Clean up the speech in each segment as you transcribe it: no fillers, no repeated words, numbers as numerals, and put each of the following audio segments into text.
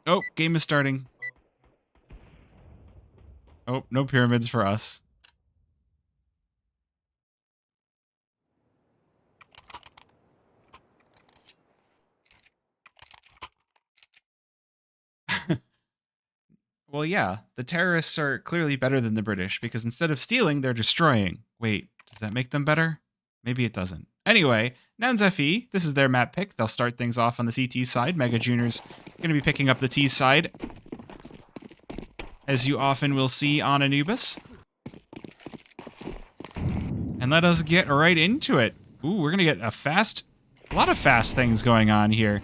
Oh, game is starting. Oh, no pyramids for us. Well, yeah, the terrorists are clearly better than the British because instead of stealing, they're destroying. Wait, does that make them better? Maybe it doesn't. Anyway, Nouns FE, this is their map pick. They'll start things off on the CT side. Mega Junior's going to be picking up the T side, as you often will see on Anubis. And let us get right into it. Ooh, we're going to get a lot of fast things going on here.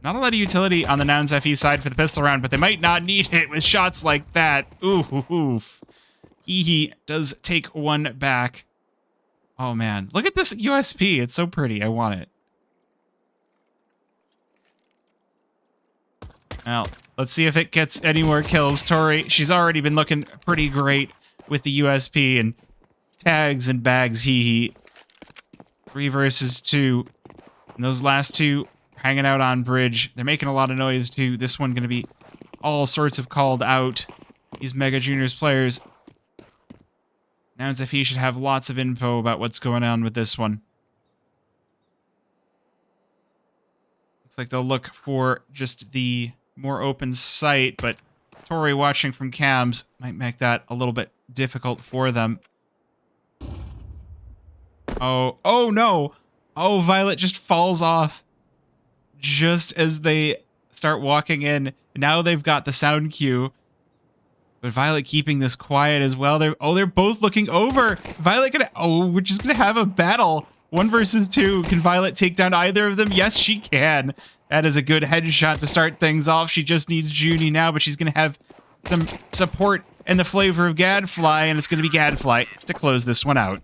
Not a lot of utility on the Nouns FE side for the pistol round, but they might not need it with shots like that. Oof. He does take one back. Oh, man. Look at this USP. It's so pretty. I want it. Well, let's see if it gets any more kills. Tori, she's already been looking pretty great with the USP and tags and bags. 3 versus 2. And those last 2 hanging out on bridge. They're making a lot of noise, too. This one going to be all sorts of called out. These Mega Juniors players. Nouns FE should have lots of info about what's going on with this one. Looks like they'll look for just the more open site, but Tori watching from cams might make that a little bit difficult for them. Oh no! Oh, Violet just falls off just as they start walking in. Now they've got the sound cue. But Violet keeping this quiet as well. They're both looking over. Violet we're just gonna have a battle. 1 versus 2. Can Violet take down either of them? Yes, she can. That is a good headshot to start things off. She just needs Junie now, but she's gonna have some support and the flavor of Gadfly, and it's gonna be Gadfly to close this one out.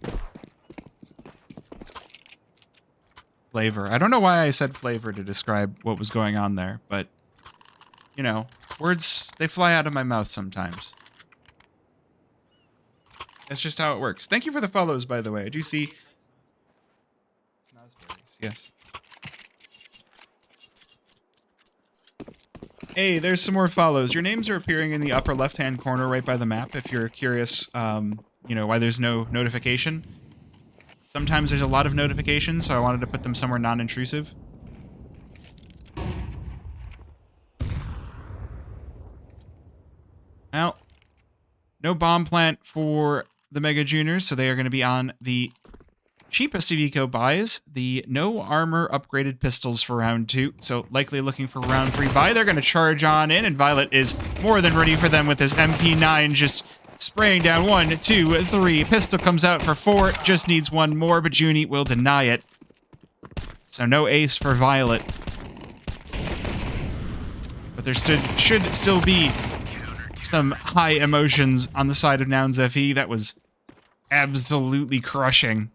Flavor. I don't know why I said flavor to describe what was going on there, but you know, words, they fly out of my mouth sometimes. That's just how it works. Thank you for the follows, by the way. I do see... Yes. Hey, there's some more follows. Your names are appearing in the upper left-hand corner right by the map if you're curious, you know, why there's no notification. Sometimes there's a lot of notifications, so I wanted to put them somewhere non-intrusive. Well, no bomb plant for the Mega Juniors, so they are going to be on the cheapest of eco buys, the no armor upgraded pistols for round 2. So likely looking for round 3 buy. They're going to charge on in, and Violet is more than ready for them with his MP9 just spraying down 1, 2, 3. Pistol comes out for 4. Just needs 1 more, but Junie will deny it. So no ace for Violet. But there should still be some high emotions on the side of Nouns FE. That was absolutely crushing.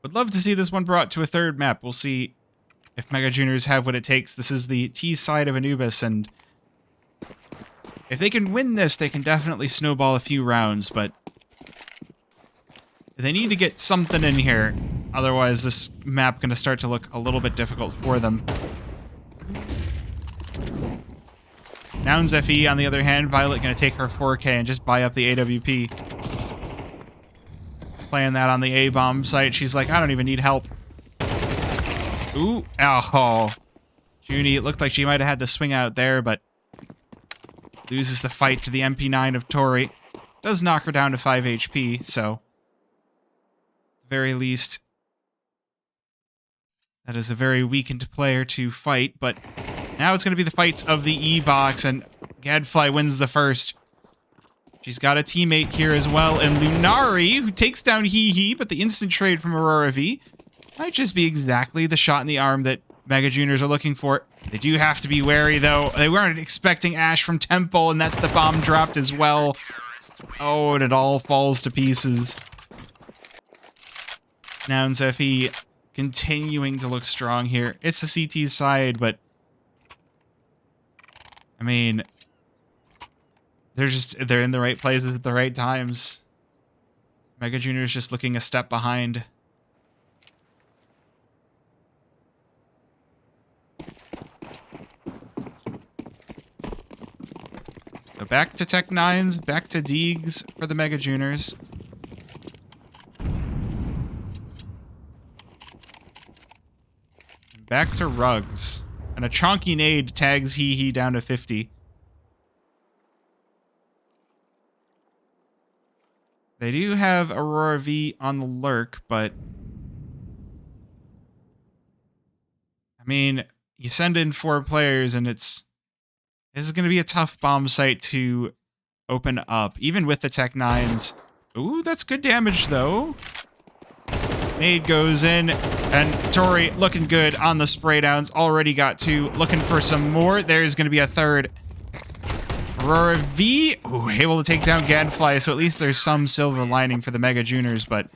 Would love to see this one brought to a 3rd map. We'll see if Mega Juniors have what it takes. This is the T side of Anubis, and if they can win this, they can definitely snowball a few rounds, but they need to get something in here. Otherwise, this map going to start to look a little bit difficult for them. Nouns FE, on the other hand, Violet going to take her 4K and just buy up the AWP. Playing that on the A-bomb site. She's like, I don't even need help. Ooh. Oh. Junie, it looked like she might have had to swing out there, but loses the fight to the MP9 of Tori. Does knock her down to 5 HP, so at the very least, that is a very weakened player to fight, but now it's going to be the fights of the E-box, and Gadfly wins the first. She's got a teammate here as well, and Lunari, who takes down Hee, but the instant trade from Aurora V might just be exactly the shot in the arm that Mega Juniors are looking for. They do have to be wary, though. They weren't expecting Ash from Temple, and that's the bomb dropped as well. Oh, and it all falls to pieces. Nouns FE continuing to look strong here. It's the CT side, but I mean, they're in the right places at the right times. Mega Junior's just looking a step behind. So back to Tech 9s, back to Deegs for the Mega Juniors. Back to Rugs. And a chonky nade tags Hee down to 50. They do have Aurora V on the lurk, but... I mean, you send in 4 players and this is going to be a tough bomb site to open up, even with the Tech 9s. Ooh, that's good damage, though. Nade goes in, and Tori looking good on the spray downs. Already got 2, looking for some more. There's going to be a third. Aurora V, ooh, able to take down Gadfly, so at least there's some silver lining for the Mega Juniors, but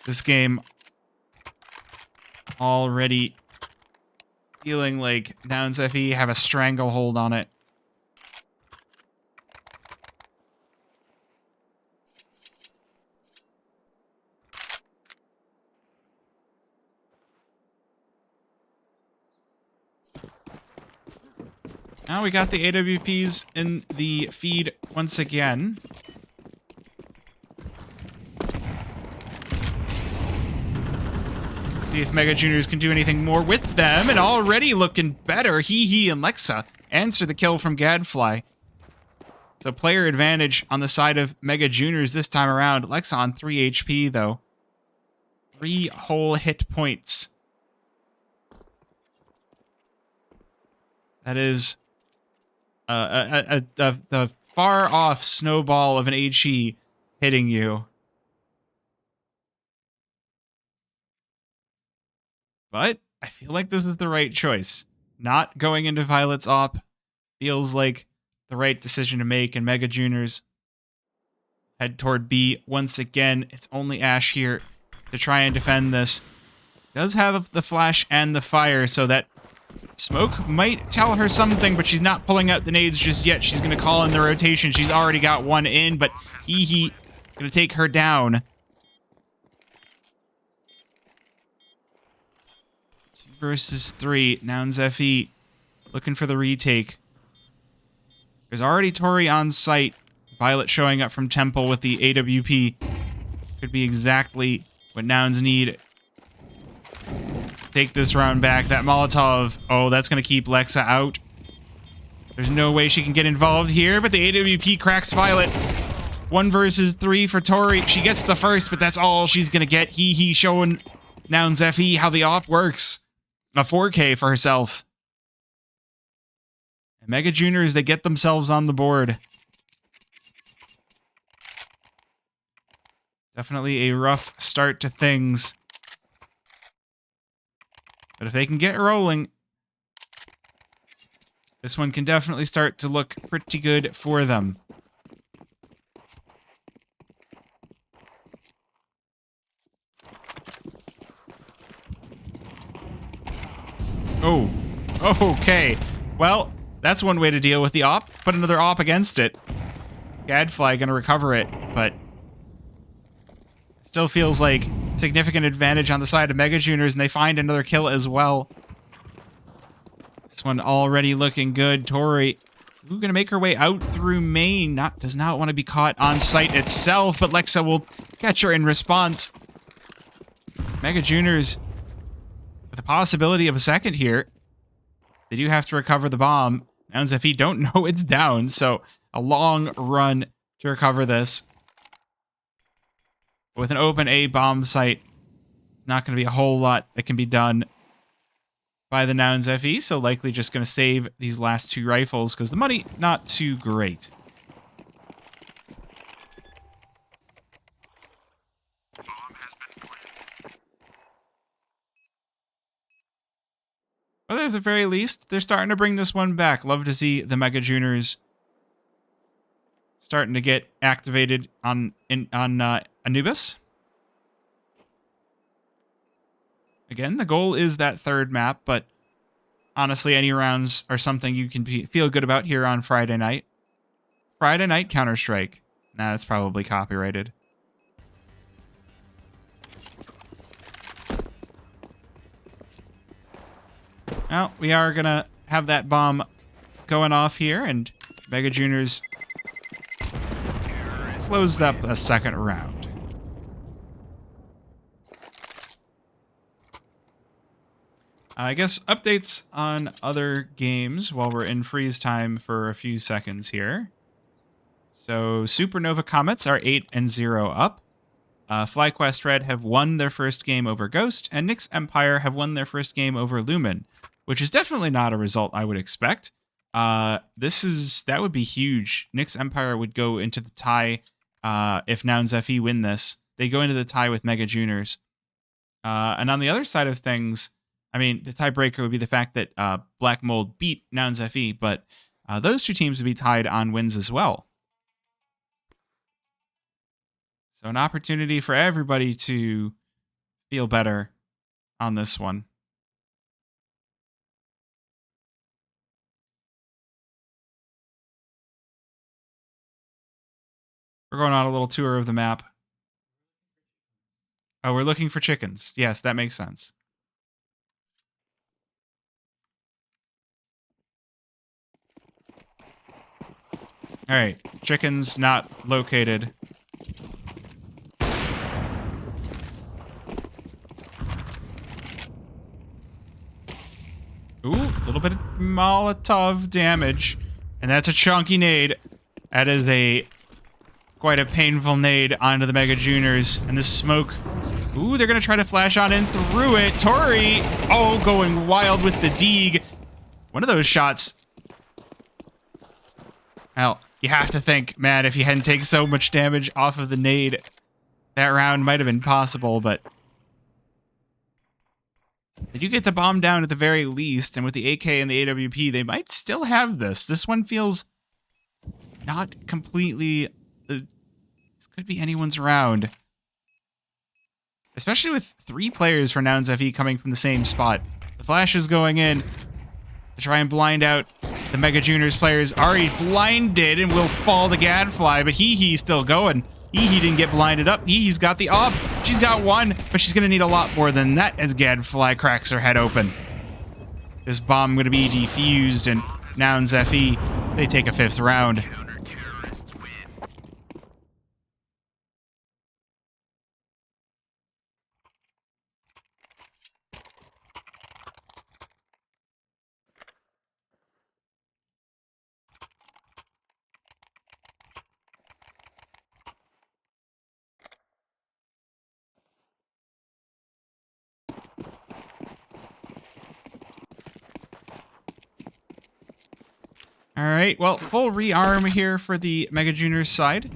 this game already feeling like Nouns FE have a stranglehold on it. Now we got the AWPs in the feed once again. See if Mega Juniors can do anything more with them, and already looking better. Hee and Lexa answer the kill from Gadfly. So player advantage on the side of Mega Juniors this time around. Lexa on 3 HP though. 3 whole hit points. That is a far off snowball of an HE hitting you. But I feel like this is the right choice. Not going into Violet's op feels like the right decision to make, and Mega Juniors head toward B once again. It's only Ash here to try and defend this. Does have the flash and the fire, so that smoke might tell her something, but she's not pulling out the nades just yet. She's going to call in the rotation. She's already got one in, but Hee going to take her down. 2 versus 3. Nouns FE looking for the retake. There's already Tori on site. Violet showing up from Temple with the AWP. Could be exactly what Nouns need. Take this round back. That Molotov, oh, that's going to keep Lexa out. There's no way she can get involved here, but the AWP cracks Violet. 1 versus 3 for Tori. She gets the first, but that's all she's going to get. Hee showing Nouns FE how the op works. A 4K for herself. And Mega Juniors, they get themselves on the board. Definitely a rough start to things. But if they can get rolling, this one can definitely start to look pretty good for them. Oh, okay. Well, that's one way to deal with the op. Put another op against it. Gadfly gonna recover it, but still feels like significant advantage on the side of Mega Juniors, and they find another kill as well. This one already looking good. Tori, who's gonna make her way out through main. Does not want to be caught on site itself, but Lexa will catch her in response. Mega Juniors with the possibility of a second here. They do have to recover the bomb. Nouns FE don't know it's down, so a long run to recover this. With an open A bomb site, not going to be a whole lot that can be done by the Nouns FE, so likely just going to save these last 2 rifles, because the money, not too great. But at the very least, they're starting to bring this one back. Love to see the Mega Juniors starting to get activated on Anubis. Again, the goal is that 3rd map, but honestly, any rounds are something you can feel good about here on Friday night. Friday Night Counter-Strike. Nah, that's probably copyrighted. Well, we are going to have that bomb going off here, and Mega Juniors closed up a second round. I guess updates on other games while we're in freeze time for a few seconds here. So Supernova Comets are 8-0 up. FlyQuest Red have won their first game over Ghost, and Nyx Empire have won their first game over Lumen, which is definitely not a result I would expect. That would be huge. Nyx Empire would go into the tie if Nouns FE win this. They go into the tie with Mega Juniors. And on the other side of things, I mean, the tiebreaker would be the fact that Black Mold beat Nouns FE, but those two teams would be tied on wins as well. So an opportunity for everybody to feel better on this one. We're going on a little tour of the map. Oh, we're looking for chickens. Yes, that makes sense. All right, chickens not located. Ooh, a little bit of Molotov damage. And that's a chunky nade. That is quite a painful nade onto the Mega Juniors. And this smoke. Ooh, they're going to try to flash on in through it. Tori, oh, going wild with the Deeg. One of those shots. Well, you have to think, man, if you hadn't taken so much damage off of the nade, that round might have been possible, but they do get the bomb down at the very least, and with the AK and the AWP, they might still have this. This one feels not completely... this could be anyone's round. Especially with 3 players for Nouns FE coming from the same spot. The flash is going in to try and blind out the Mega Juniors players. Already blinded and will fall to Gadfly, but he's still going. He didn't get blinded up. He's got the op. She's got one, but she's going to need a lot more than that as Gadfly cracks her head open. This bomb going to be defused, and Nouns FE, they take a 5th round. All right, well, full rearm here for the Mega Juniors side.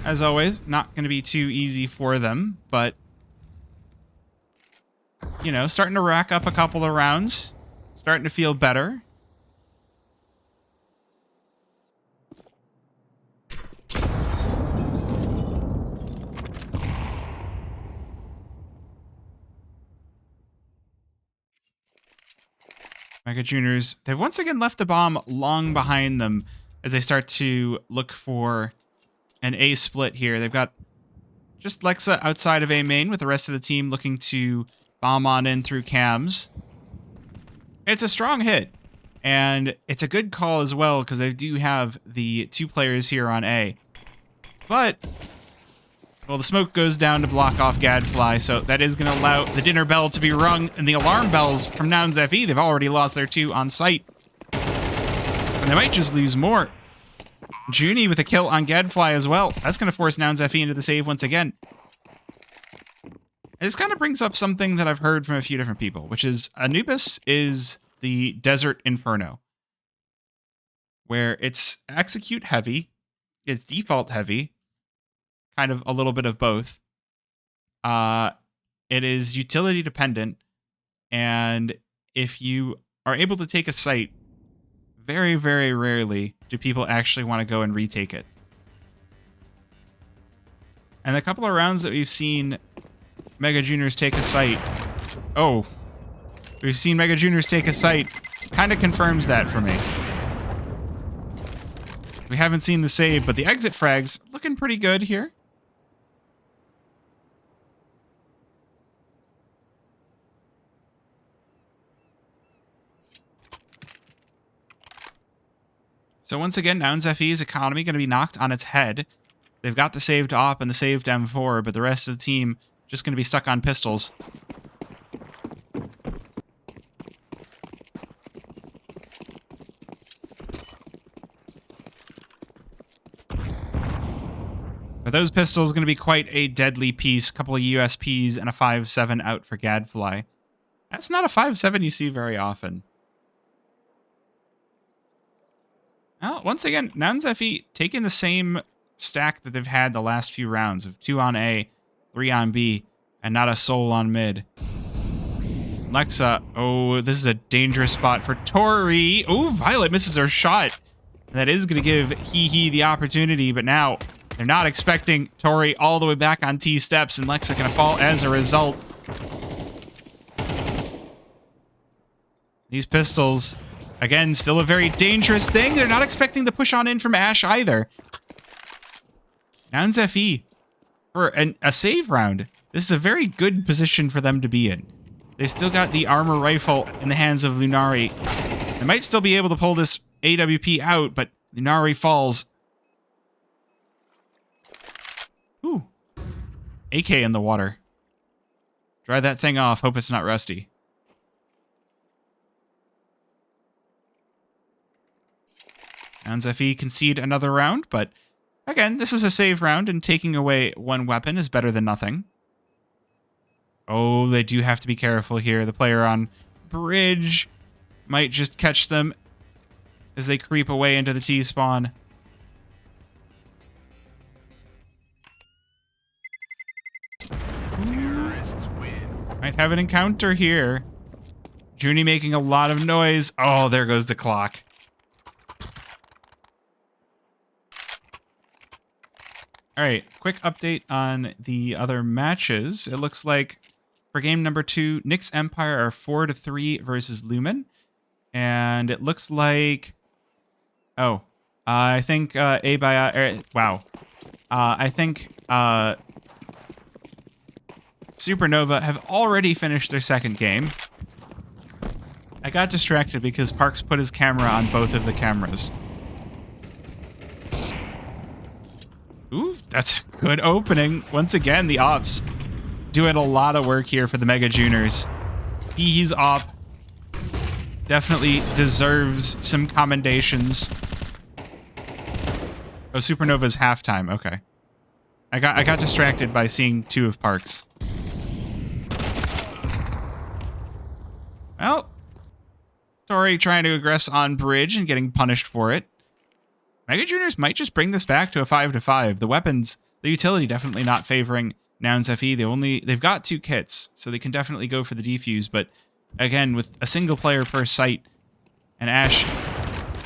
As always, not going to be too easy for them, but, you know, starting to rack up a couple of rounds. Starting to feel better. Mega Juniors, they've once again left the bomb long behind them as they start to look for an A split here. They've got just Lexa outside of A main with the rest of the team looking to bomb on in through cams. It's a strong hit, and it's a good call as well because they do have the 2 players here on A. But, well, the smoke goes down to block off Gadfly, so that is going to allow the dinner bell to be rung, and the alarm bells from Nouns FE, they've already lost their 2 on site. And they might just lose more. Junie with a kill on Gadfly as well. That's going to force Nouns FE into the save once again. This kind of brings up something that I've heard from a few different people, which is Anubis is the Desert Inferno, where it's execute heavy, it's default heavy, kind of a little bit of both. It is utility dependent, and if you are able to take a site, very, very rarely do people actually want to go and retake it. And the couple of rounds that we've seen Mega Juniors take a site, kind of confirms that for me. We haven't seen the save, but the exit frag's looking pretty good here. So once again, Nouns FE's economy going to be knocked on its head. They've got the saved op and the saved M4, but the rest of the team just going to be stuck on pistols. But those pistols are going to be quite a deadly piece. A couple of USPs and a 5.7 out for Gadfly. That's not a 5.7 you see very often. Well, once again, Nouns FE taking the same stack that they've had the last few rounds of 2 on A, 3 on B, and not a soul on mid. Lexa, oh, this is a dangerous spot for Tori. Oh, Violet misses her shot. That is going to give Hee the opportunity, but now they're not expecting Tori all the way back on T steps, and Lexa going to fall as a result. These pistols... Again, still a very dangerous thing. They're not expecting the push on in from Ash either. Nouns FE for a save round. This is a very good position for them to be in. They've still got the armor rifle in the hands of Lunari. They might still be able to pull this AWP out, but Lunari falls. Ooh. AK in the water. Dry that thing off. Hope it's not rusty. Nouns FE concede another round, but again, this is a save round, and taking away one weapon is better than nothing. Oh, they do have to be careful here. The player on bridge might just catch them as they creep away into the T-spawn. Terrorists win. Might have an encounter here. Junie making a lot of noise. Oh, there goes the clock. All right, quick update on the other matches. It looks like for game number 2, Nyx Empire are 4-3 versus Lumen. And it looks like... Oh, I think wow. I think Supernova have already finished their second game. I got distracted because Parks put his camera on both of the cameras. Ooh, that's a good opening. Once again, the ops doing a lot of work here for the Mega Juniors. He's op. Definitely deserves some commendations. Oh, Supernova's halftime. Okay. I got distracted by seeing 2 of Parks. Well, Tori trying to aggress on bridge and getting punished for it. Mega Juniors might just bring this back to a 5-5. The weapons, the utility definitely not favoring Nouns FE. They've got 2 kits, so they can definitely go for the defuse, but again, with a single player per site, and Ash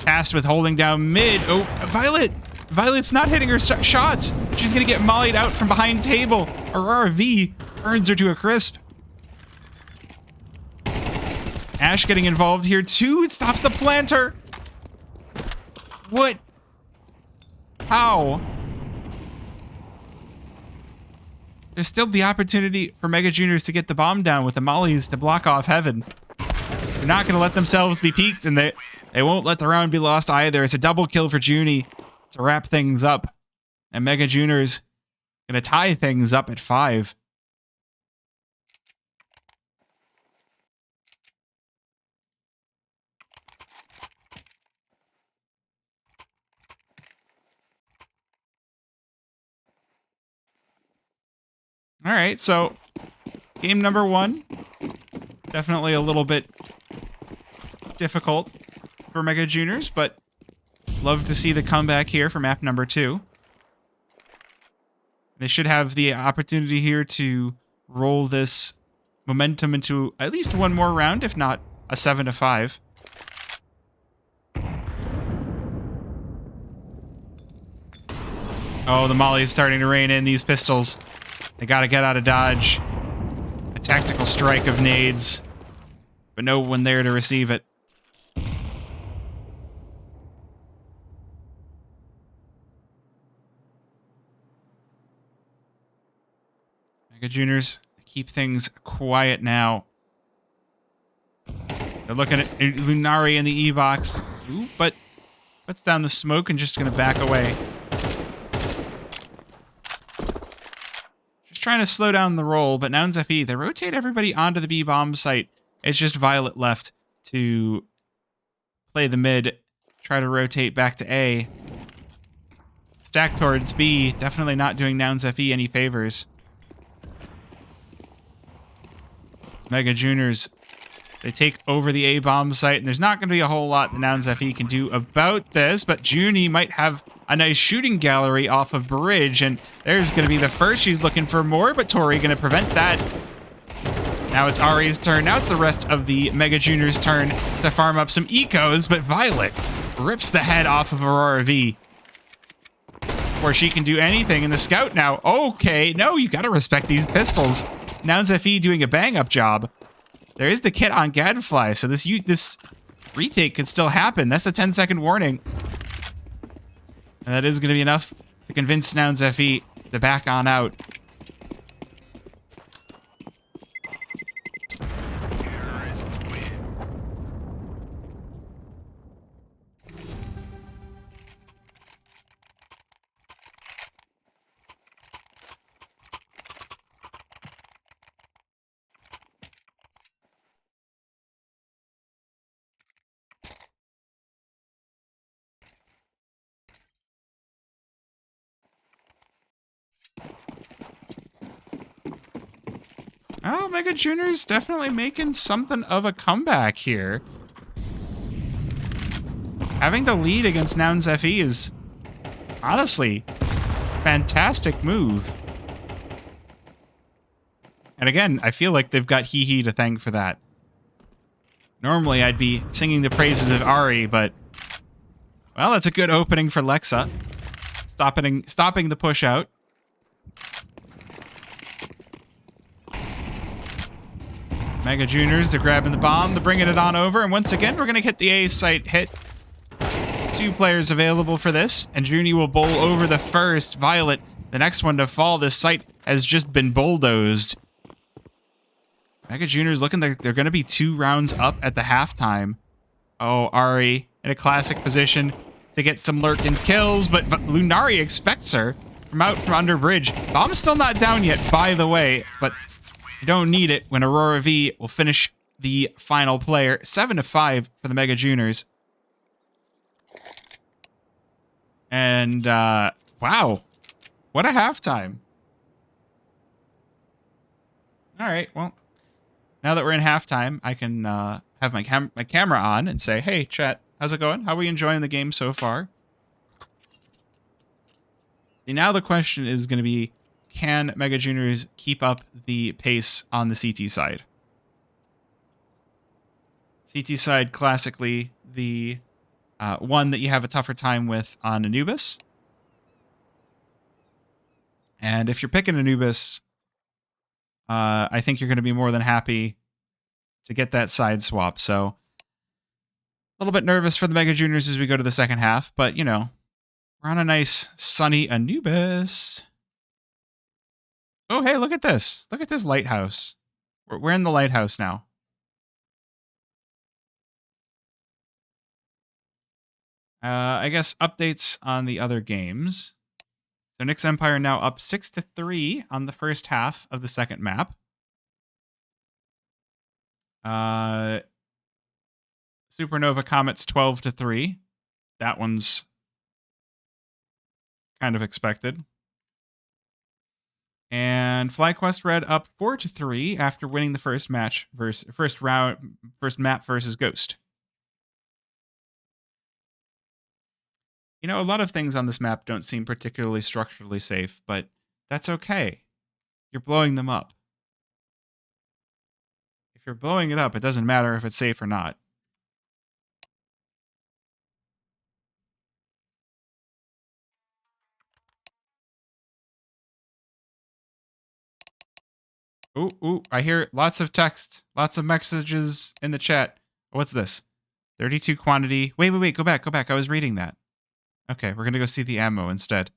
tasked with holding down mid. Oh, Violet's not hitting her shots. She's gonna get mollied out from behind table. Aurora V burns her to a crisp. Ash getting involved here too. It stops the planter. What? How? There's still the opportunity for Mega Juniors to get the bomb down with the mollies to block off Heaven. They're not going to let themselves be peeked, and they won't let the round be lost either. It's a double kill for Junie to wrap things up. And Mega Juniors going to tie things up at 5. All right, so game number 1, definitely a little bit difficult for Mega Juniors, but love to see the comeback here for map number 2. They should have the opportunity here to roll this momentum into at least one more round, if not a 7-5. Oh, the molly is starting to rain in these pistols. They gotta get out of dodge. A tactical strike of nades, but no one there to receive it. Mega Juniors keep things quiet now. They're looking at Lunari in the E-box. Ooh, but puts down the smoke and just going to back away. Just trying to slow down the roll, but Nouns FE, they rotate everybody onto the B-bomb site. It's just Violet left to play the mid, try to rotate back to A. Stack towards B, definitely not doing Nouns FE any favors. Mega Juniors, they take over the A-bomb site, and there's not going to be a whole lot that Nouns FE can do about this, but Junie might have a nice shooting gallery off of Bridge, and there's going to be the first. She's looking for more, but Tori going to prevent that. Now it's Ari's turn. Now it's the rest of the Mega Juniors' turn to farm up some ecos, but Violet rips the head off of Aurora V. Before she can do anything in the scout now. Okay, no, you got to respect these pistols. Nouns FE doing a bang-up job. There is the kit on Gadfly, so this retake could still happen. That's a 10-second warning. And that is going to be enough to convince Nouns FE to back on out. Oh, Mega Junior's definitely making something of a comeback here. Having the lead against Nouns FE is honestly a fantastic move. And again, I feel like they've got Hee Hee to thank for that. Normally, I'd be singing the praises of Ari, but well, that's a good opening for Lexa. Stopping the push out. Mega Juniors, they're grabbing the bomb, they're bringing it on over, and once again, we're going to get the A site hit. 2 players available for this, and Junie will bowl over the first. Violet, the next one to fall. This site has just been bulldozed. Mega Juniors looking, they're going to be 2 rounds up at the halftime. Oh, Ari in a classic position to get some lurking kills, but Lunari expects her from out from under bridge. Bomb's still not down yet, by the way, but you don't need it when Aurora V will finish the final player. 7-5 for the Mega Juniors. And, wow. What a halftime. All right, well, now that we're in halftime, I can have my camera on and say, hey, chat, how's it going? How are we enjoying the game so far? And now the question is going to be, can Mega Juniors keep up the pace on the CT side? CT side, classically, the one that you have a tougher time with on Anubis. And if you're picking Anubis, I think you're going to be more than happy to get that side swap. So, a little bit nervous for the Mega Juniors as we go to the second half, but, you know, we're on a nice, sunny Anubis. Oh, hey, look at this. Look at this lighthouse. We're in the lighthouse now. I guess updates on the other games. So Nyx Empire now up 6-3 on the first half of the second map. Supernova Comets 12-3. That one's kind of expected. And FlyQuest Red up 4-3 after winning the first map versus Ghost. You know, a lot of things on this map don't seem particularly structurally safe, but that's okay. You're blowing them up. If you're blowing it up, it doesn't matter if it's safe or not. Ooh, I hear lots of text, lots of messages in the chat. What's this? 32 quantity. Wait, go back. I was reading that. Okay, we're going to go see the ammo instead.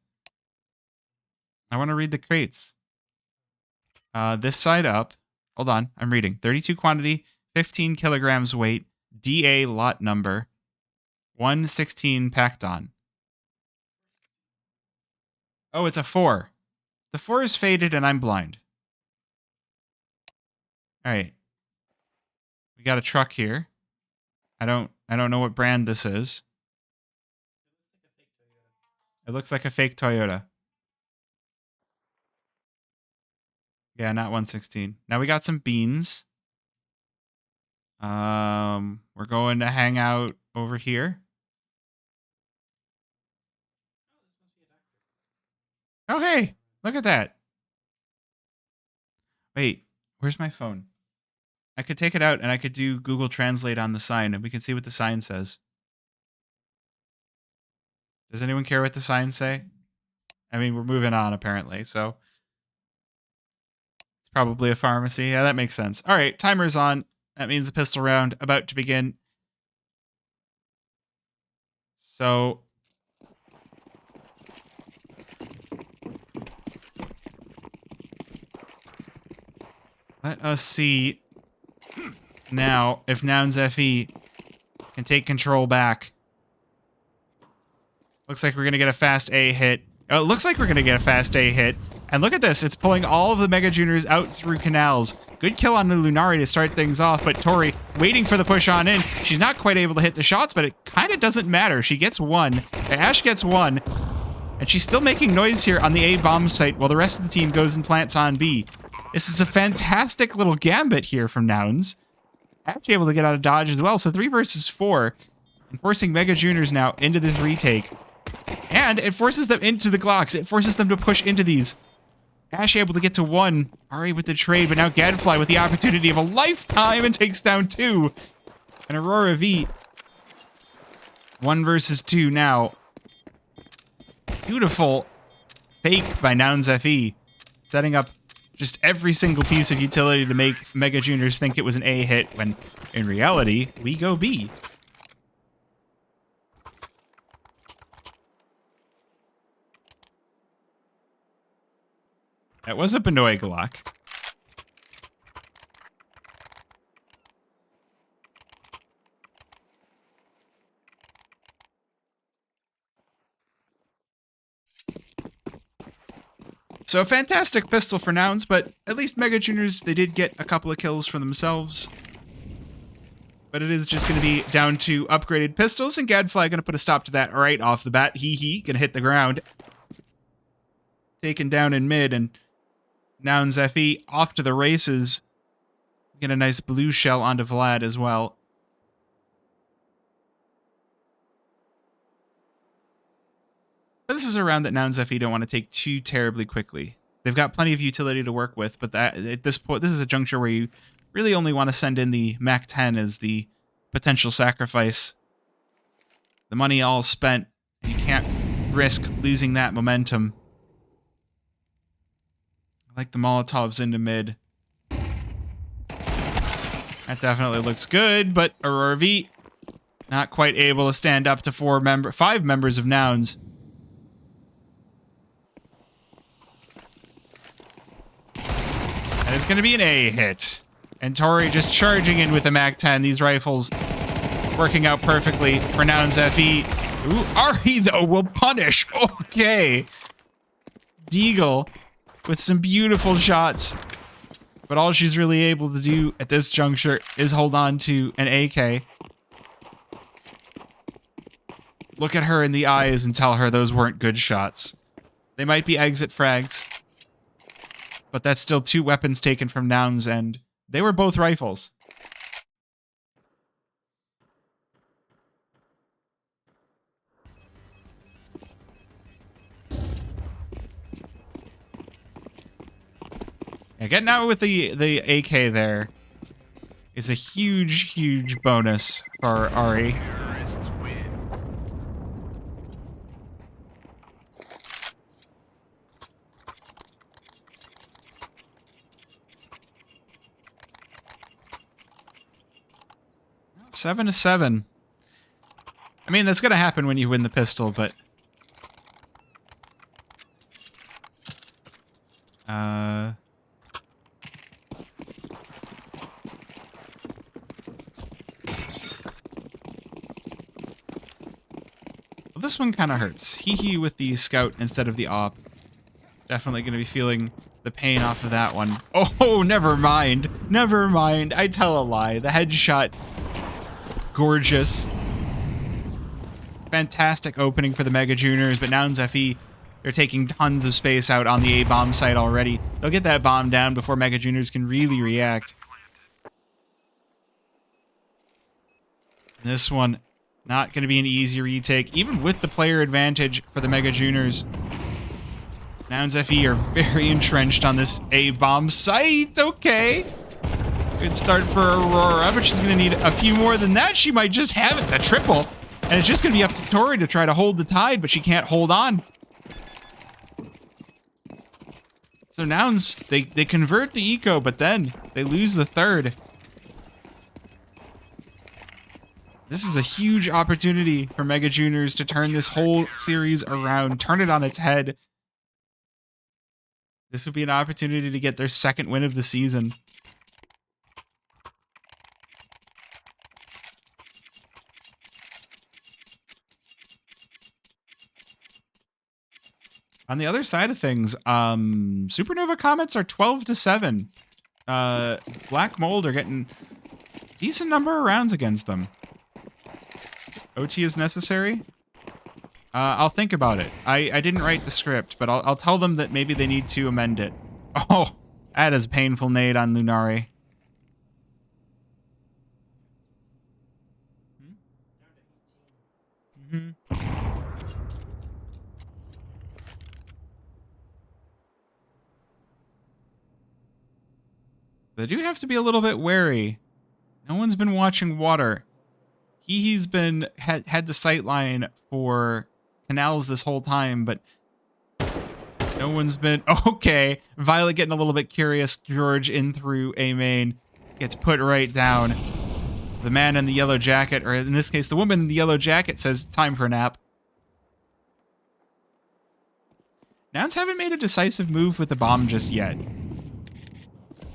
I want to read the crates. This side up. Hold on, I'm reading. 32 quantity, 15 kilograms weight, DA lot number, 116 packed on. Oh, it's a 4. The 4 is faded and I'm blind. All right. We got a truck here. I don't know what brand this is. It looks like a fake Toyota. Yeah, not 116. Now we got some beans. We're going to hang out over here. Oh, hey, look at that. Wait, where's my phone? I could take it out and I could do Google Translate on the sign and we can see what the sign says. Does anyone care what the signs say? I mean, we're moving on apparently, so it's probably a pharmacy. Yeah, that makes sense. All right, timer's on. That means the pistol round about to begin. So let us see now if Nouns FE can take control back. Looks like we're going to get a fast A hit. Oh, it looks like we're going to get a fast A hit. And look at this. It's pulling all of the Mega Juniors out through canals. Good kill on the Lunari to start things off, but Tori waiting for the push on in. She's not quite able to hit the shots, but it kind of doesn't matter. She gets one. Ash gets one. And she's still making noise here on the A bomb site while the rest of the team goes and plants on B. This is a fantastic little gambit here from Nouns. Actually able to get out of dodge as well. So 3 versus 4. And forcing Mega Juniors now into this retake. And it forces them into the Glocks. It forces them to push into these. Ash able to get to 1. Ari with the trade, but now Gadfly with the opportunity of a lifetime and takes down 2. And Aurora V. 1 versus 2 now. Beautiful fake by Nouns FE. Setting up just every single piece of utility to make Mega Juniors think it was an A hit, when in reality, we go B. That was a Benoit Glock. So a fantastic pistol for Nouns, but at least Mega Juniors, they did get a couple of kills for themselves. But it is just going to be down to upgraded pistols, and Gadfly going to put a stop to that right off the bat. Hee going to hit the ground. Taken down in mid, and Nouns FE off to the races. Get a nice blue shell onto Vlad as well. But this is a round that Nouns FE don't want to take too terribly quickly. They've got plenty of utility to work with, but that at this point, this is a juncture where you really only want to send in the Mac 10 as the potential sacrifice. The money all spent. You can't risk losing that momentum. I like the Molotovs into mid. That definitely looks good, but Aurora V not quite able to stand up to 5 members of Nouns. And it's going to be an A hit. And Tori just charging in with the Mac 10. These rifles working out perfectly for Nouns FE. Ooh, Ari, though, will punish. Okay. Deagle with some beautiful shots. But all she's really able to do at this juncture is hold on to an AK. Look at her in the eyes and tell her those weren't good shots. They might be exit frags. But that's still 2 weapons taken from Nouns, and they were both rifles. Yeah, getting out with the AK there is a huge, huge bonus for Ari. Seven to 7. I mean, that's going to happen when you win the pistol, but... Well, this one kind of hurts. Hee with the scout instead of the op. Definitely going to be feeling the pain off of that one. Oh, never mind. Never mind. I tell a lie. The headshot. Gorgeous. Fantastic opening for the Mega Juniors, but Nouns FE, they're taking tons of space out on the A-bomb site already. They'll get that bomb down before Mega Juniors can really react. This one, not going to be an easy retake, even with the player advantage for the Mega Juniors. Nouns FE are very entrenched on this A-bomb site. Okay. Good start for Aurora, but she's going to need a few more than that. She might just have it, the triple. And it's just going to be up to Tori to try to hold the tide, but she can't hold on. So Nouns, they convert the eco, but then they lose the third. This is a huge opportunity for Mega Juniors to turn this whole series around, turn it on its head. This would be an opportunity to get their second win of the season. On the other side of things, Supernova Comets are 12-7. Black Mold are getting a decent number of rounds against them. OT is necessary? I'll think about it. I didn't write the script, but I'll tell them that maybe they need to amend it. Oh, that is painful nade on Lunari. Mm-hmm. They do have to be a little bit wary. No one's been watching water. He's been had the sight line for canals this whole time, but no one's been... Okay, Violet getting a little bit curious. George in through A main. Gets put right down. The man in the yellow jacket, or in this case, the woman in the yellow jacket says, time for a nap. Nouns haven't made a decisive move with the bomb just yet.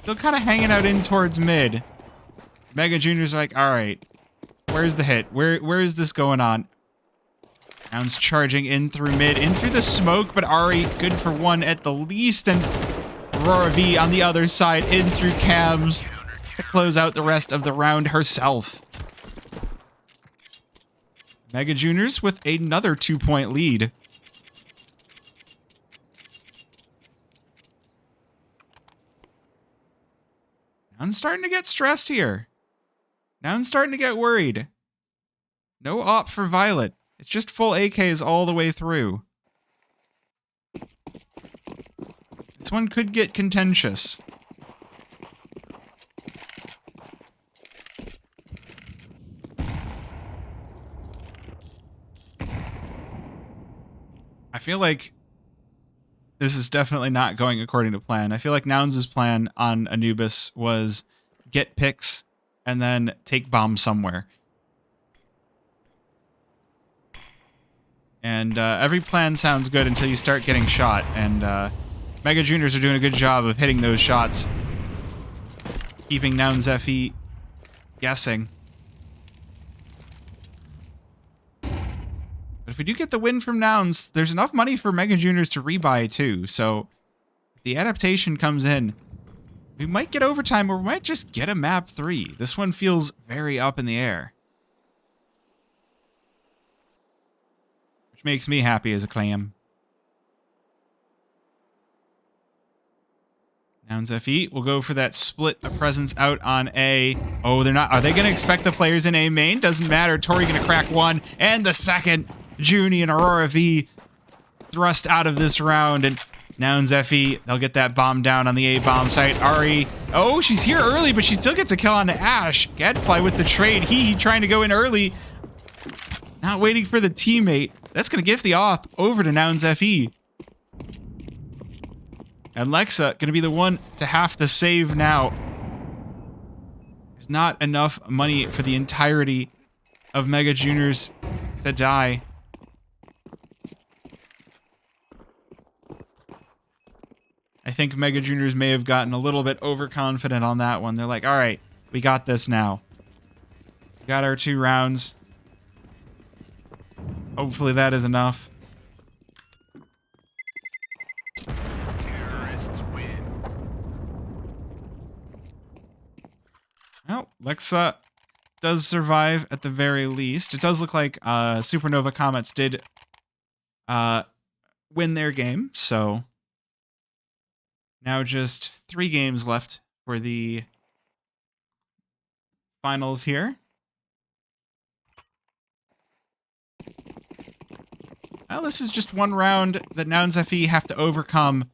Still kind of hanging out in towards mid. Mega Juniors are like, all right, where's the hit? Where is this going on? Nouns charging in through mid, in through the smoke, but Ari good for one at the least, and Aurora V on the other side, in through cams to close out the rest of the round herself. Mega Juniors with another 2-point lead. Nouns starting to get stressed here. Nouns starting to get worried. No op for Violet. It's just full AKs all the way through. This one could get contentious. I feel like this is definitely not going according to plan. I feel like Nouns' plan on Anubis was get picks and then take bombs somewhere. And every plan sounds good until you start getting shot. And Mega Juniors are doing a good job of hitting those shots. Keeping Nouns FE guessing. But if we do get the win from Nouns, there's enough money for Mega Juniors to rebuy too. So if the adaptation comes in, we might get overtime or we might just get a map 3. This one feels very up in the air. Which makes me happy as a clam. Nouns FE will go for that split a presence out on A. Oh, they're not. Are they going to expect the players in A main? Doesn't matter. Tori going to crack one and the second. Junie and Aurora V thrust out of this round, and Nouns FE, they'll get that bomb down on the A-bomb site. Ari, oh, she's here early, but she still gets a kill on Ash. Gadfly with the trade. He trying to go in early. Not waiting for the teammate. That's going to give the op over to Nouns FE. And Lexa going to be the one to have to save now. There's not enough money for the entirety of Mega Juniors to die. I think Mega Juniors may have gotten a little bit overconfident on that one. They're like, all right, we got this now. We got our 2 rounds. Hopefully that is enough. Terrorists win. Well, Lexa does survive at the very least. It does look like Supernova Comets did win their game, so now just 3 games left for the finals here. Well, this is just one round that Nouns FE have to overcome.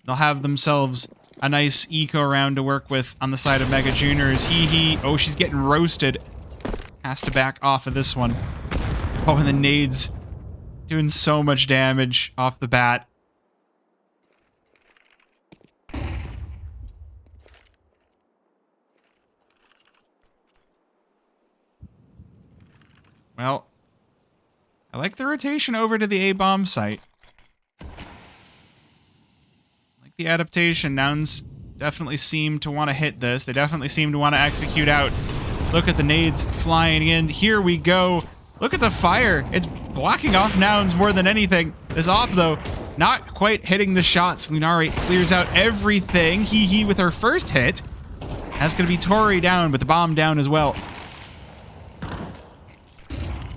They'll have themselves a nice eco round to work with on the side of Mega Juniors. Oh, she's getting roasted. Has to back off of this one. Oh, and the nades doing so much damage off the bat. Well, I like the rotation over to the A-bomb site. I like the adaptation. Nouns definitely seem to want to hit this. They definitely seem to want to execute out. Look at the nades flying in. Here we go. Look at the fire. It's blocking off Nouns more than anything. This op, though, not quite hitting the shots. Lunari clears out everything. With her first hit. That's going to be Tori down, but the bomb down as well.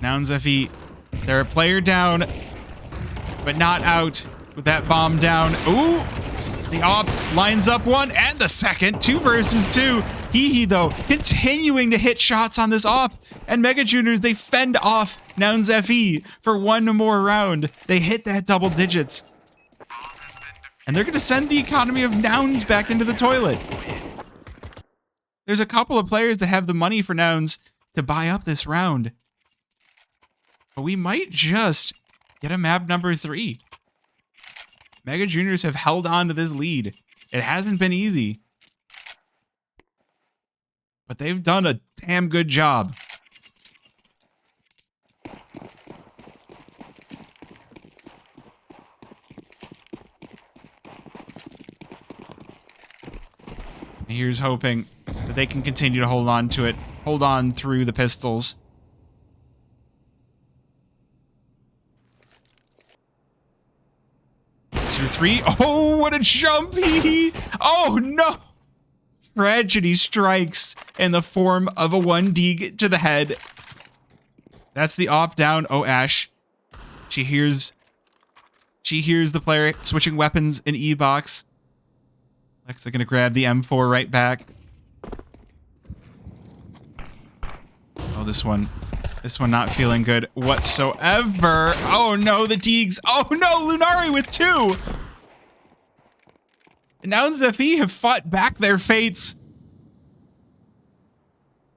Nouns FE, they're a player down, but not out with that bomb down. Ooh, the op lines up one and the second. 2 versus 2. Though, continuing to hit shots on this op. And Mega Juniors, they fend off Nouns FE for 1 more round. They hit that double digits. And they're going to send the economy of Nouns back into the toilet. There's a couple of players that have the money for Nouns to buy up this round. But we might just get a map number 3. Mega Juniors have held on to this lead. It hasn't been easy. But they've done a damn good job. Here's hoping that they can continue to hold on to it. Hold on through the pistols. Three. Oh, what a jump! Oh no! Tragedy strikes in the form of a 1D to the head. That's the op down. Oh, Ash. She hears the player switching weapons in E-box. Lexa gonna grab the M4 right back. Oh, this one not feeling good whatsoever. Oh no, the Deegs. Oh no, Lunari with 2. And Nouns FE have fought back their fates.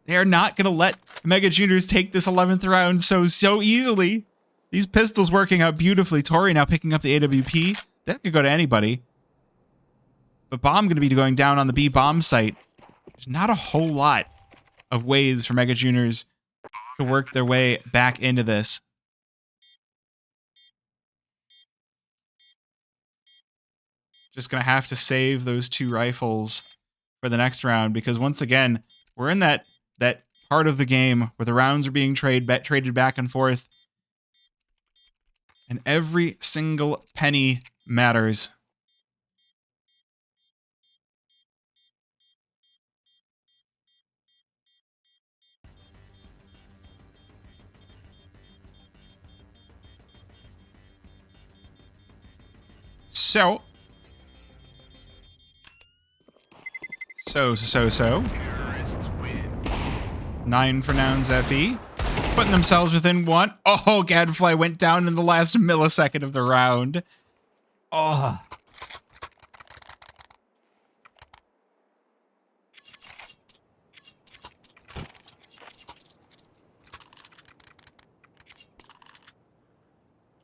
They are not going to let Mega Juniors take this 11th round so easily. These pistols working out beautifully. Tori now picking up the AWP. That could go to anybody. But bomb going to be going down on the B bomb site. There's not a whole lot of ways for Mega Juniors to work their way back into this. Just going to have to save those 2 rifles for the next round, because once again, we're in that part of the game where the rounds are being traded back and forth, and every single penny matters. So. 9 for Nouns FE. Putting themselves within 1. Oh, Gadfly went down in the last millisecond of the round. Oh.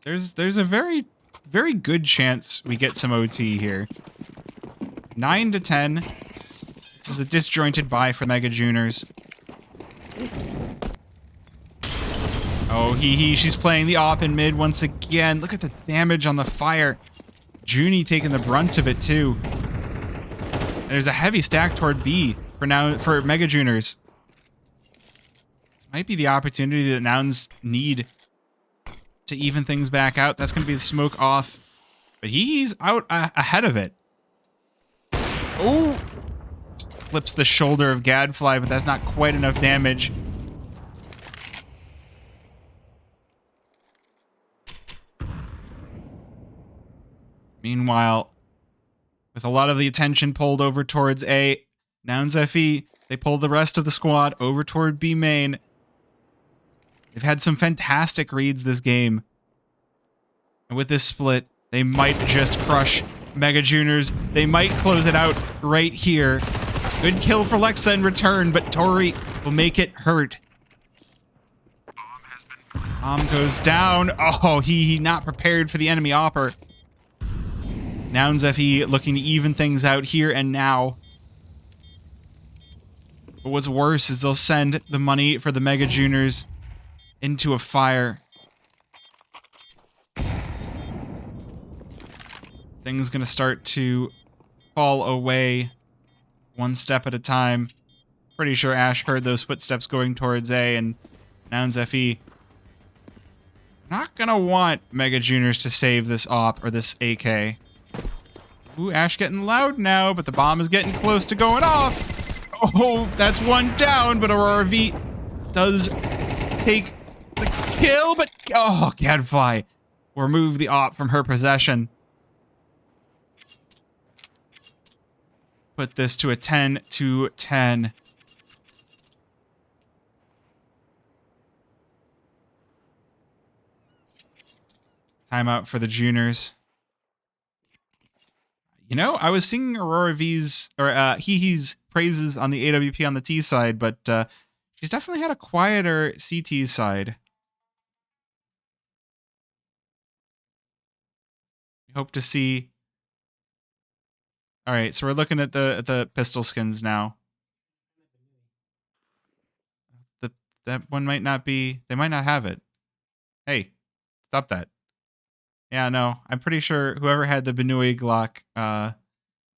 There's a very, very good chance we get some OT here. 9 to 10. This is a disjointed buy for Mega Juniors. Oh, she's playing the op in mid once again. Look at the damage on the fire. Junie taking the brunt of it too. There's a heavy stack toward B for Mega Juniors. This might be the opportunity that Nouns need to even things back out. That's going to be the smoke off. But he's out ahead of it. Oh! Flips the shoulder of Gadfly, but that's not quite enough damage. Meanwhile, with a lot of the attention pulled over towards A, Nouns FE, they pull the rest of the squad over toward B main. They've had some fantastic reads this game. And with this split, they might just crush Mega Juniors. They might close it out right here. Good kill for Lexa in return, but Tori will make it hurt. Bomb goes down. Oh, he not prepared for the enemy opper. Nouns FE looking to even things out here and now. But what's worse is they'll send the money for the Mega Juniors into a fire. Things gonna start to fall away one step at a time. Pretty sure Ash heard those footsteps going towards A, and Nouns FE not gonna want Mega Juniors to save this op or this AK. Ooh, Ash getting loud now, but the bomb is getting close to going off. Oh, that's one down, but Aurora V does take the kill, but oh, Gadfly will remove the op from her possession. Put this to a 10-10. Timeout for the juniors. You know, I was singing Aurora V's or He's praises on the AWP on the T side, but she's definitely had a quieter CT side. We hope to see. All right, so we're looking at the pistol skins now. That one might not be. They might not have it. Hey, stop that. Yeah, no, I'm pretty sure whoever had the Benui Glock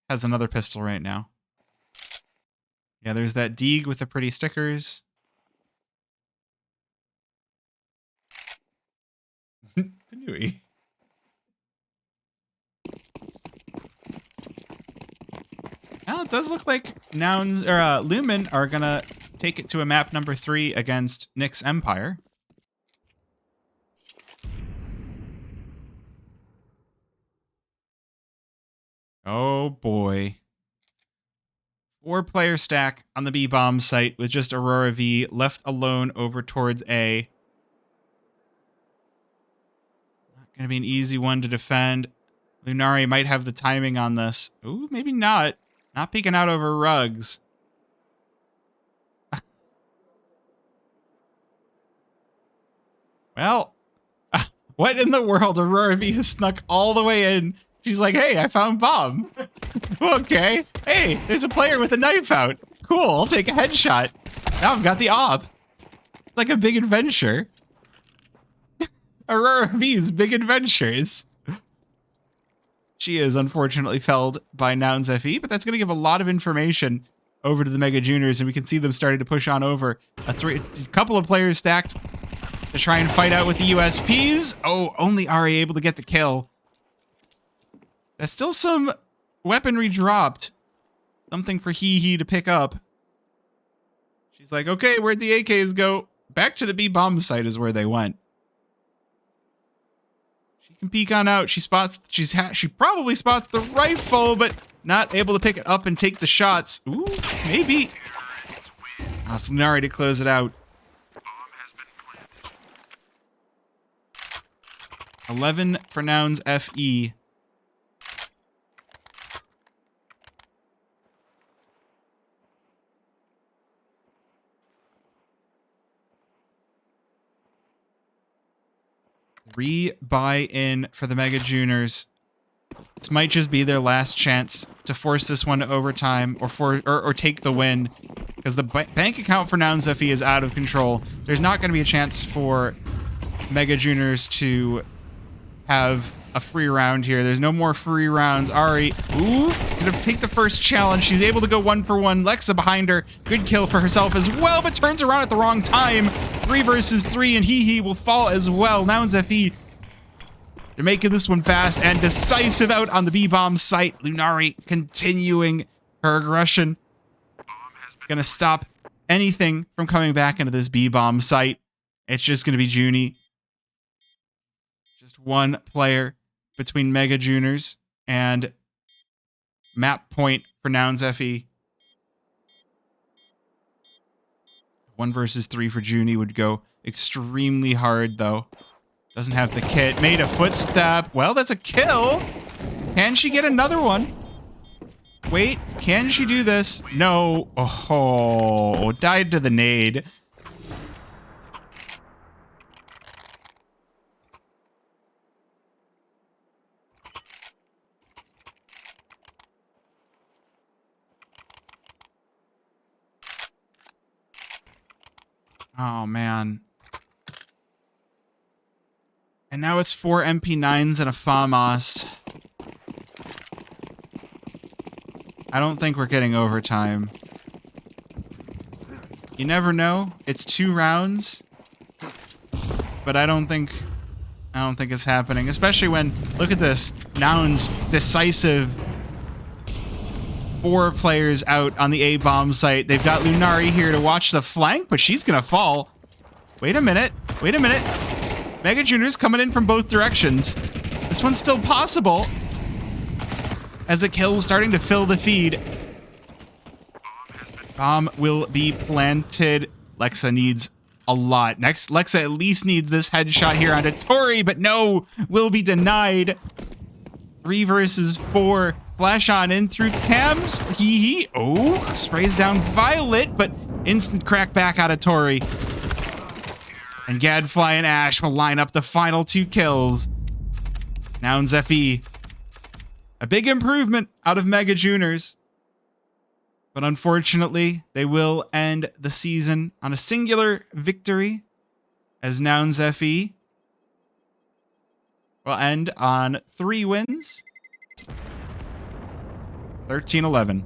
has another pistol right now. Yeah, there's that Deeg with the pretty stickers. Benui. Well, it does look like Nouns or Lumen are gonna take it to a map number 3 against Nick's Empire. Oh boy. 4-player stack on the B-bomb site with just Aurora V left alone over towards A. Not going to be an easy one to defend. Lunari might have the timing on this. Ooh, maybe not. Not peeking out over rugs. Well, what in the world? Aurora V has snuck all the way in. She's like, hey, I found bomb. Okay. Hey, there's a player with a knife out. Cool, I'll take a headshot. Now I've got the op. It's like a big adventure. Aurora V's big adventures. She is unfortunately felled by Nouns FE, but that's going to give a lot of information over to the Mega Juniors, and we can see them starting to push on over. A couple of players stacked to try and fight out with the USPs. Oh, only Ari able to get the kill. There's still some weaponry dropped. Something for Hee to pick up. She's like, okay, where'd the AKs go? Back to the B-bomb site is where they went. She can peek on out. She probably spots the rifle, but not able to pick it up and take the shots. Ooh, maybe. Lunari to close it out. 11 for Nouns FE. Re-buy-in for the Mega Juniors. This might just be their last chance to force this one to overtime or take the win, because the bank account for Nouns FE is out of control. There's not going to be a chance for Mega Juniors to have a free round here. There's no more free rounds. Ari, ooh, gonna take the first challenge. She's able to go 1 for 1. Lexa behind her. Good kill for herself as well, but turns around at the wrong time. 3 versus 3, and he will fall as well. Nouns FE, they're making this one fast and decisive out on the B-bomb site. Lunari continuing her aggression. Gonna stop anything from coming back into this B-bomb site. It's just gonna be Junie. Just one player between Mega Juners and map point for Nouns FE. 1 versus 3 for Junie would go extremely hard, though. Doesn't have the kit. Made a footstep. Well, that's a kill. Can she get another one? Wait, can she do this? No. Oh, died to the nade. Oh, man. And now it's 4 MP9s and a FAMAS. I don't think we're getting overtime. You never know. It's 2 rounds. But I don't think it's happening. Especially when, look at this. Nouns decisive. 4 players out on the A-bomb site. They've got Lunari here to watch the flank, but she's gonna fall. Wait a minute. Wait a minute. Mega Junior's coming in from both directions. This one's still possible. As the kill's starting to fill the feed. Bomb will be planted. Lexa needs a lot. Next, Lexa at least needs this headshot here onto Tori, but no, will be denied. 3 versus 4. Flash on in through cams. Oh, sprays down Violet, but instant crack back out of Tori. And Gadfly and Ash will line up the final 2 kills. Nouns FE. A big improvement out of Mega Juners. But unfortunately, they will end the season on a singular victory, as Nouns FE will end on 3 wins. 13-11.